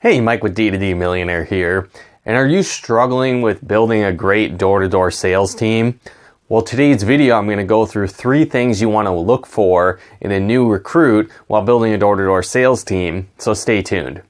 Hey, Mike with D2D Millionaire here. And are you struggling with building a great door-to-door sales team? Well, today's video, I'm going to go through 3 things you want to look for in a new recruit while building a door-to-door sales team. So stay tuned.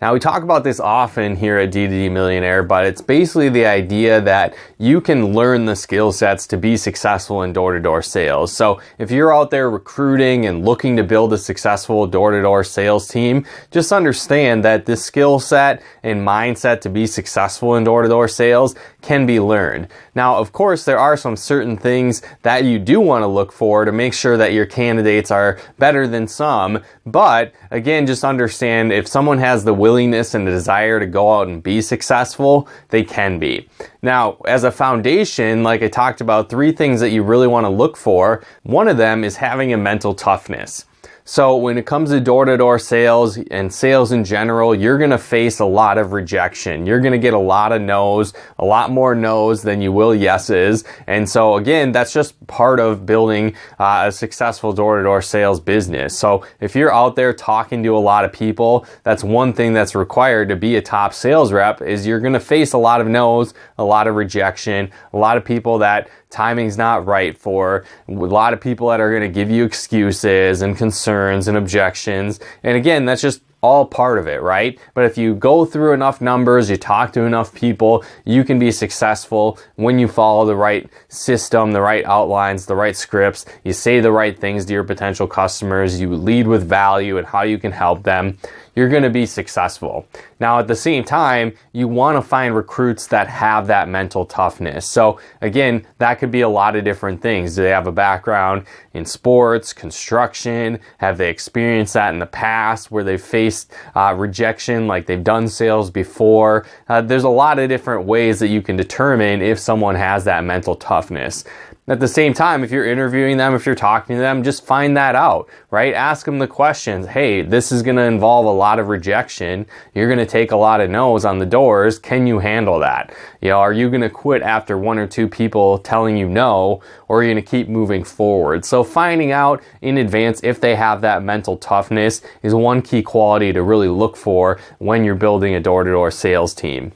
Now, we talk about this often here at D2D Millionaire, but it's basically the idea that you can learn the skill sets to be successful in door-to-door sales. So if you're out there recruiting and looking to build a successful door-to-door sales team, just understand that this skill set and mindset to be successful in door-to-door sales can be learned. Now, of course, there are some certain things that you do want to look for to make sure that your candidates are better than some. But again, just understand if someone has the willingness and the desire to go out and be successful, they can be. Now, as a foundation, like I talked about, 3 things that you really want to look for. One of them is having a mental toughness. So when it comes to door-to-door sales and sales in general, you're going to face a lot of rejection. You're going to get a lot of no's, a lot more no's than you will yeses. And so again, that's just part of building a successful door-to-door sales business. So if you're out there talking to a lot of people, that's one thing that's required to be a top sales rep is you're going to face a lot of no's, a lot of rejection, a lot of people that timing's not right for, a lot of people that are going to give you excuses and concerns and objections. And again, that's just all part of it, right? But if you go through enough numbers, you talk to enough people, you can be successful when you follow the right system, the right outlines, the right scripts, you say the right things to your potential customers, you lead with value and how you can help them. You're going to be successful. Now, at the same time, you want to find recruits that have that mental toughness. So again, that could be a lot of different things. Do they have a background in sports, construction? Have they experienced that in the past where they've faced rejection, like they've done sales before? There's a lot of different ways that you can determine if someone has that mental toughness. At the same time, if you're interviewing them, if you're talking to them, just find that out, right? Ask them the questions. Hey, this is going to involve a lot of rejection. You're going to take a lot of no's on the doors. Can you handle that? Are you going to quit after 1 or 2 people telling you no, or are you going to keep moving forward? So finding out in advance if they have that mental toughness is one key quality to really look for when you're building a door-to-door sales team.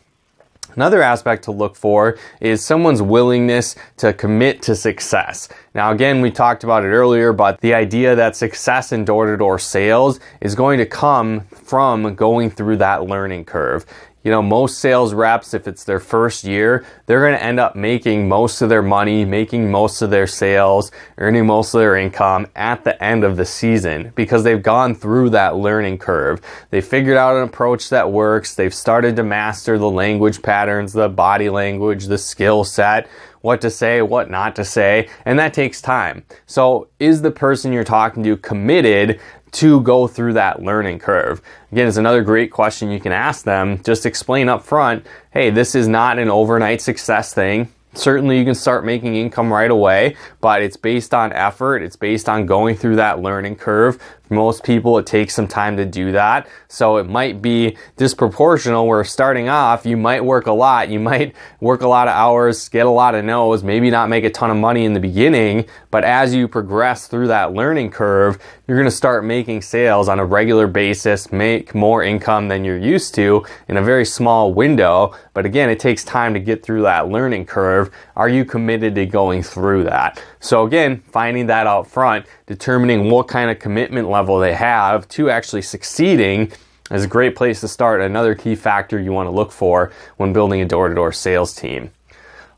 Another aspect to look for is someone's willingness to commit to success. Now, again, we talked about it earlier, but the idea that success in door-to-door sales is going to come from going through that learning curve. Most sales reps, if it's their first year, they're going to end up making most of their money, making most of their sales, earning most of their income at the end of the season because they've gone through that learning curve. They figured out an approach that works. They've started to master the language patterns, the body language, the skill set, what to say, what not to say, and that takes time. So is the person you're talking to committed to go through that learning curve? Again, it's another great question you can ask them. Just explain up front, hey, this is not an overnight success thing. Certainly you can start making income right away, but it's based on effort. It's based on going through that learning curve. For most people, it takes some time to do that. So it might be disproportional where starting off, you might work a lot. You might work a lot of hours, get a lot of no's, maybe not make a ton of money in the beginning, but as you progress through that learning curve, you're going to start making sales on a regular basis, make more income than you're used to in a very small window. But again, it takes time to get through that learning curve. Are you committed to going through that? So again, finding that out front, determining what kind of commitment level they have to actually succeeding is a great place to start. Another key factor you want to look for when building a door-to-door sales team.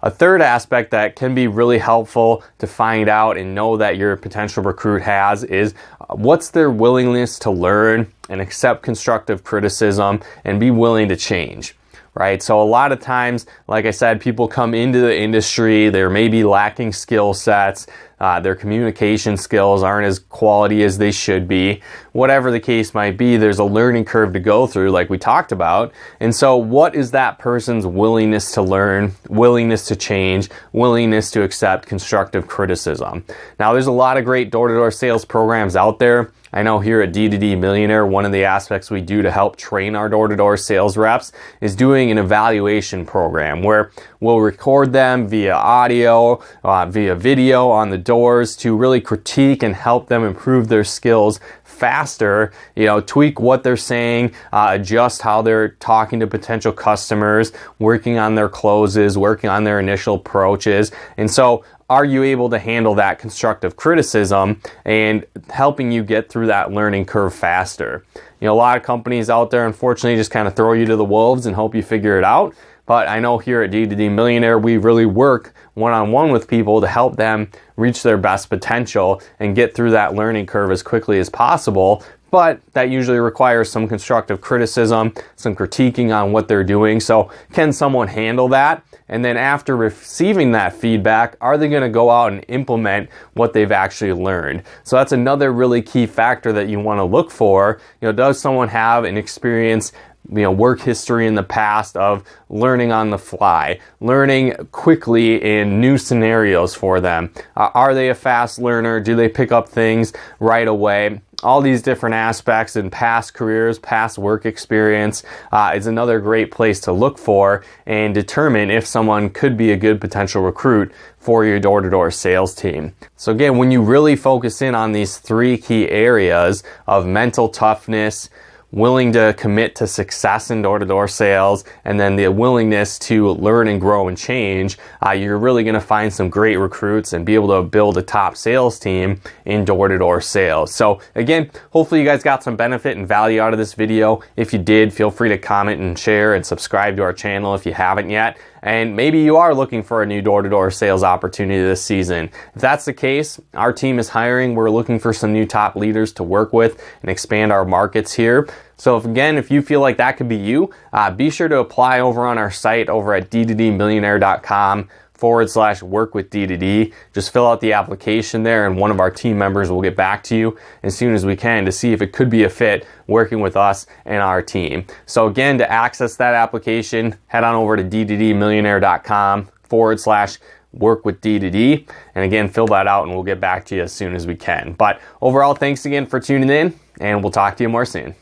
A third aspect that can be really helpful to find out and know that your potential recruit has is what's their willingness to learn and accept constructive criticism and be willing to change. Right? So a lot of times, like I said, people come into the industry, they're maybe lacking skill sets, their communication skills aren't as quality as they should be. Whatever the case might be, there's a learning curve to go through like we talked about. And so what is that person's willingness to learn, willingness to change, willingness to accept constructive criticism? Now, there's a lot of great door-to-door sales programs out there. I know here at D2D Millionaire, one of the aspects we do to help train our door-to-door sales reps is doing an evaluation program where we'll record them via audio, via video on the doors to really critique and help them improve their skills faster, tweak what they're saying, adjust how they're talking to potential customers, working on their closes, working on their initial approaches. And so are you able to handle that constructive criticism and helping you get through that learning curve faster? A lot of companies out there, unfortunately, just kind of throw you to the wolves and hope you figure it out. But I know here at D2D Millionaire, we really work one-on-one with people to help them reach their best potential and get through that learning curve as quickly as possible. But that usually requires some constructive criticism, some critiquing on what they're doing. So can someone handle that? And then after receiving that feedback, are they going to go out and implement what they've actually learned? So that's another really key factor that you want to look for. Does someone have an experience, work history in the past of learning on the fly, learning quickly in new scenarios for them? Are they a fast learner? Do they pick up things right away? All these different aspects in past careers, past work experience is another great place to look for and determine if someone could be a good potential recruit for your door-to-door sales team. So again, when you really focus in on these three key areas of mental toughness, willing to commit to success in door-to-door sales, and then the willingness to learn and grow and change, you're really going to find some great recruits and be able to build a top sales team in door-to-door sales. So again, hopefully you guys got some benefit and value out of this video. If you did, feel free to comment and share and subscribe to our channel if you haven't yet. And maybe you are looking for a new door-to-door sales opportunity this season. If that's the case, our team is hiring. We're looking for some new top leaders to work with and expand our markets here. So if you feel like that could be you, be sure to apply over on our site over at d2dmillionaire.com/work with D2D. Just fill out the application there and one of our team members will get back to you as soon as we can to see if it could be a fit working with us and our team. So again, to access that application, head on over to d2dmillionaire.com/work with D2D. And again, fill that out and we'll get back to you as soon as we can. But overall, thanks again for tuning in and we'll talk to you more soon.